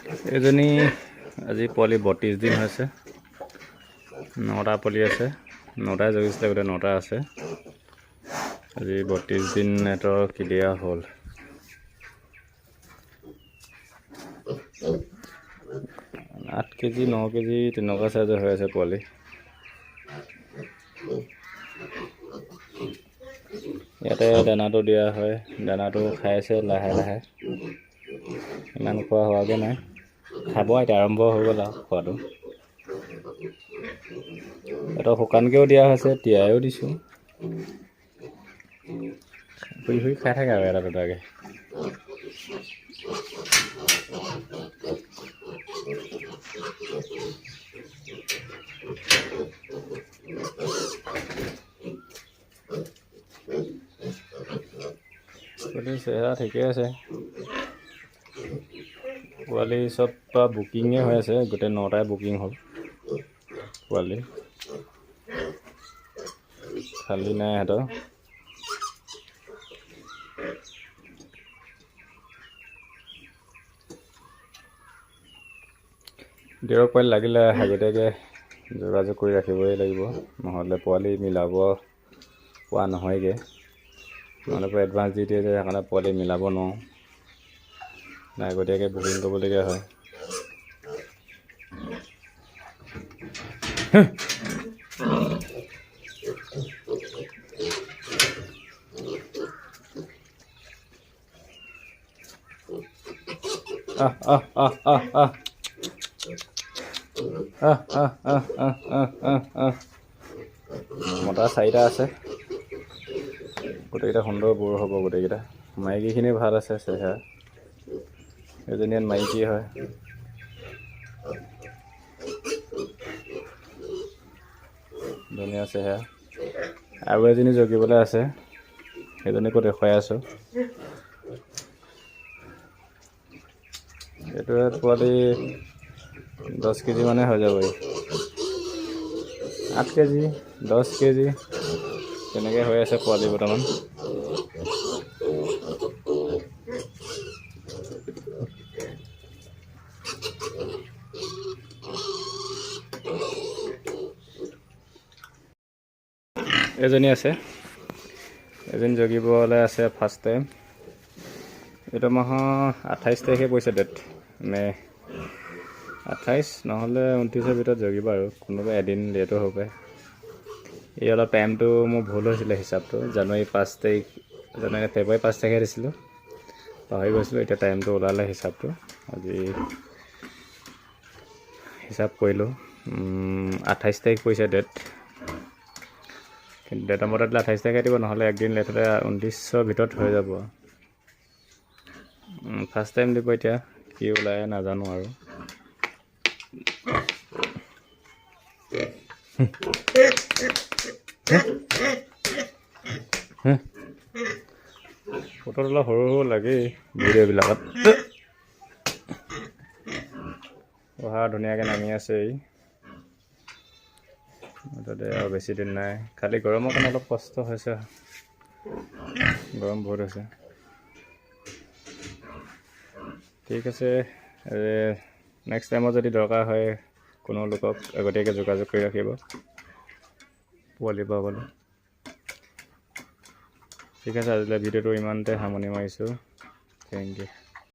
এজনী আজি পোৱালি 32 দিন হৈছে। 9টা পোৱালি আছে। 9টাই জগিছিলে, গোটেই 9টা আছে। আজি 32 দিন নেটৰ ক্লিয়াৰ হ'ল। আঠ কেজি 9 কেজি তেনেকুৱা চাইজৰ হৈ আছে পোৱালি। ইয়াতে দানাটো দিয়া হয়, দানাটো খাইছে লাহে লাহে। ইমান খোৱা হোৱাগৈ নাই, খাব এতিয়া আৰম্ভ হৈ গ'ল আৰু খোৱাটো। এটা শুকানকৈও দিয়া হৈছে, তিয়াইও দিছোঁ। শুই শুই খাই থাকে আৰু এটা দুটাকৈ। চেহেৰা ঠিকে আছে। পোৱালি চব পৰা বুকিঙে হৈ আছে, গোটেই 9টাই বুকিং হ'ল পোৱালি, খালী নাই সিহঁতৰ। দেউৰ পোৱালি লাগিলে আগতীয়াকৈ যোগাযোগ কৰি ৰাখিবই লাগিব, নহ'লে পোৱালি মিলাব পোৱা নহয়গৈ। নহ'লে এডভান্স দি দিয়ে যে, সেইকাৰণে পোৱালি মিলাব নোৱাৰোঁ, আগতীয়াকৈ বুকিং কৰিবলগীয়া হয়। মতা 4টা আছে, গোটেইকেইটা সুন্দৰ বৰ হ'ব। গোটেইকেইটা মাইকীখিনি ভাল আছে চেহেৰা। এজনী ইয়াত মাইকী হয়। ধুনীয়া চেহেৰা। আৰু এজনী জগিবলৈ আছে, সেইজনীকো দেখুৱাই আছোঁ। এইটোৱে পোৱালি 10 কেজি মানে হৈ যাবহি। 8 কেজি 10 কেজি তেনেকৈ হৈ আছে পোৱালি বৰ্তমান। এজনী আছে, এজনী জগিবলৈ আছে ফাৰ্ষ্ট টাইম। এইটো মাহৰ 28 তাৰিখে পৰিছে ডেট, মে 28 নহ'লে 29ৰ ভিতৰত জগিব আৰু, কোনোবা এদিন লেটো হ'ব পাৰে। এই অলপ টাইমটো মোৰ ভুল হৈছিলে হিচাপটো, ফেব্ৰুৱাৰী 5 তাৰিখে দিছিলোঁ, পাহৰি গৈছিলোঁ। এতিয়া টাইমটো ওলালে হিচাপটো, আজি হিচাপ কৰিলোঁ। 28 তাৰিখ পৰিছে ডেট, কিন্তু ডেটৰ মতে দিলে 28 তাৰিখে দিব, নহ'লে একদিন লেট হ'লে 29ৰ ভিতৰত হৈ যাব। ফাৰ্ষ্ট টাইম দিব, এতিয়া কি ওলায় নাজানো আৰু। ফটোত অলপ সৰু সৰু লাগেই ভিডিঅ'বিলাকত। পঢ়া ধুনীয়াকৈ নামি আছে। মুঠতে আৰু বেছি দিন নাই, খালি গৰমৰ কাৰণে অলপ কষ্ট হৈছে, গৰম বহুত হৈছে। ঠিক আছে, নেক্সট টাইমত যদি দৰকাৰ হয় কোনো লোকক আগতীয়াকৈ যোগাযোগ কৰি ৰাখিব পোৱালি পাবলৈ। ঠিক আছে, আজিলৈ ভিডিঅ'টো ইমানতে সামৰণি মাৰিছোঁ। Thank U.